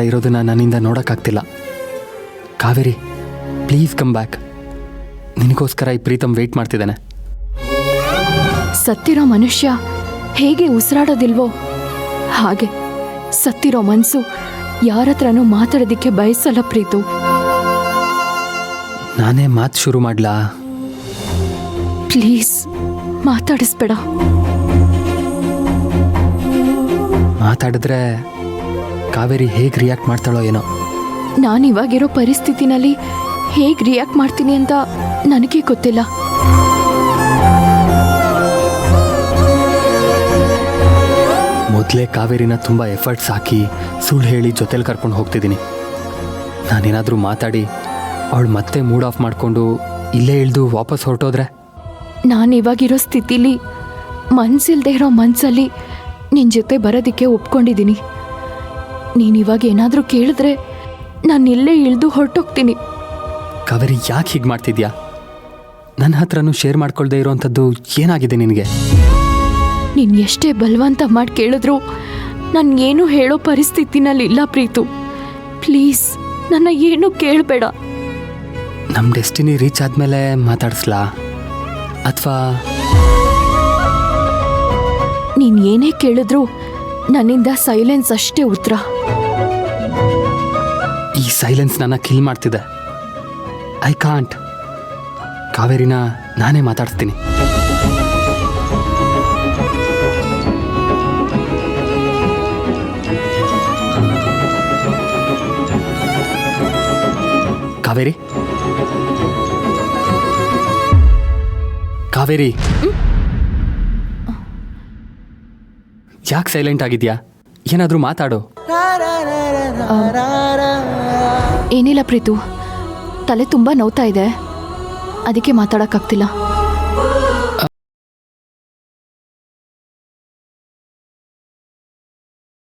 ಇರೋದನ್ನ ನನ್ನಿಂದ ನೋಡೋಕ್ಕಾಗ್ತಿಲ್ಲ. Kaveri, please come back. ನಿನಗೋಸ್ಕರ ಈ ಪ್ರೀತಮ್ ವೆಯ್ಟ್ ಮಾಡ್ತಿದ್ದಾನೆ. ಸತ್ತಿರೋ ಮನುಷ್ಯ ಹೇಗೆ ಉಸಿರಾಡೋದಿಲ್ವೋ ಹಾಗೆ ಸತ್ತಿರೋ ಮನಸ್ಸು ಯಾರ ಹತ್ರನೂ ಮಾತಾಡೋದಕ್ಕೆ ಬಯಸಲ್ಲ ಪ್ರೀತು. ನಾನೇ ಮಾತು ಶುರು ಮಾಡ್ಲಾ? ಪ್ಲೀಸ್ ಮಾತಾಡಿಸ್ಬೇಡ. ಮಾತಾಡಿದ್ರೆ ಕಾವೇರಿ ಹೇಗೆ ರಿಯಾಕ್ಟ್ ಮಾಡ್ತಾಳೋ ಏನೋ. ನಾನಿವಾಗಿರೋ ಪರಿಸ್ಥಿತಿನಲ್ಲಿ ಹೇಗೆ ರಿಯಾಕ್ಟ್ ಮಾಡ್ತೀನಿ ಅಂತ ನನಗೆ ಗೊತ್ತಿಲ್ಲ. ಮೊದಲೇ ಕಾವೇರಿನ ತುಂಬ ಎಫರ್ಟ್ಸ್ ಹಾಕಿ ಸುಳ್ಳು ಹೇಳಿ ಜೊತೆಲಿ ಕರ್ಕೊಂಡು ಹೋಗ್ತಿದ್ದೀನಿ. ನಾನೇನಾದರೂ ಮಾತಾಡಿ ಅವಳು ಮತ್ತೆ ಮೂಡ್ ಆಫ್ ಮಾಡಿಕೊಂಡು ಇಲ್ಲೇ ಇಳಿದು ವಾಪಸ್ ಹೊರಟೋದ್ರೆ? ನಾನಿವಾಗಿರೋ ಸ್ಥಿತಿಲಿ ಮನ್ಸಿಲ್ದೇ ಇರೋ ಮನಸ್ಸಲ್ಲಿ ನಿನ್ನ ಜೊತೆ ಬರೋದಕ್ಕೆ ಒಪ್ಕೊಂಡಿದ್ದೀನಿ. ನೀನಿವಾಗ ಏನಾದರೂ ಕೇಳಿದ್ರೆ ನಾನು ಇಲ್ಲೇ ಇಳಿದು ಹೊರಟೋಗ್ತೀನಿ. ಕಾವೇರಿ, ಯಾಕೆ ಹೀಗೆ ಮಾಡ್ತಿದ್ಯಾ? ನನ್ನ ಹತ್ರನೂ ಶೇರ್ ಮಾಡ್ಕೊಳ್ದೇ ಇರೋವಂಥದ್ದು ಏನಾಗಿದೆ ನಿನಗೆ? ನೀನು ಎಷ್ಟೇ ಬಲವಂತ ಮಾಡಿ ಕೇಳಿದ್ರು ನಾನು ಏನೂ ಹೇಳೋ ಪರಿಸ್ಥಿತಿನಲ್ಲಿ ಇಲ್ಲ ಪ್ರೀತು. ಪ್ಲೀಸ್ ನನ್ನ ಏನೂ ಕೇಳಬೇಡ. ನಮ್ಮ ಡೆಸ್ಟಿನಿ ರೀಚ್ ಆದಮೇಲೆ ಮಾತಾಡಿಸ್ಲಾ ಅಥವಾ? ನೀನು ಏನೇ ಕೇಳಿದ್ರು ನನ್ನಿಂದ ಸೈಲೆನ್ಸ್ ಅಷ್ಟೇ ಉತ್ತರ. ಈ ಸೈಲೆನ್ಸ್ ನನ್ನ ಕಿಲ್ ಮಾಡ್ತಿದೆ. I can't. ಕಾವೇರಿನ ನಾನೇ ಮಾತಾಡ್ತೀನಿ. ಕಾವೇರಿ, ಕಾವೇರಿ, ಯಾಕೆ ಸೈಲೆಂಟ್ ಆಗಿದ್ಯಾ? ಏನಾದರೂ ಮಾತಾಡು. ಏನಿಲ್ಲ ಪ್ರೀತು, ತಲೆ ತುಂಬ ನೋವ್ತಾ ಇದೆ, ಅದಕ್ಕೆ ಮಾತಾಡೋಕ್ಕಾಗ್ತಿಲ್ಲ.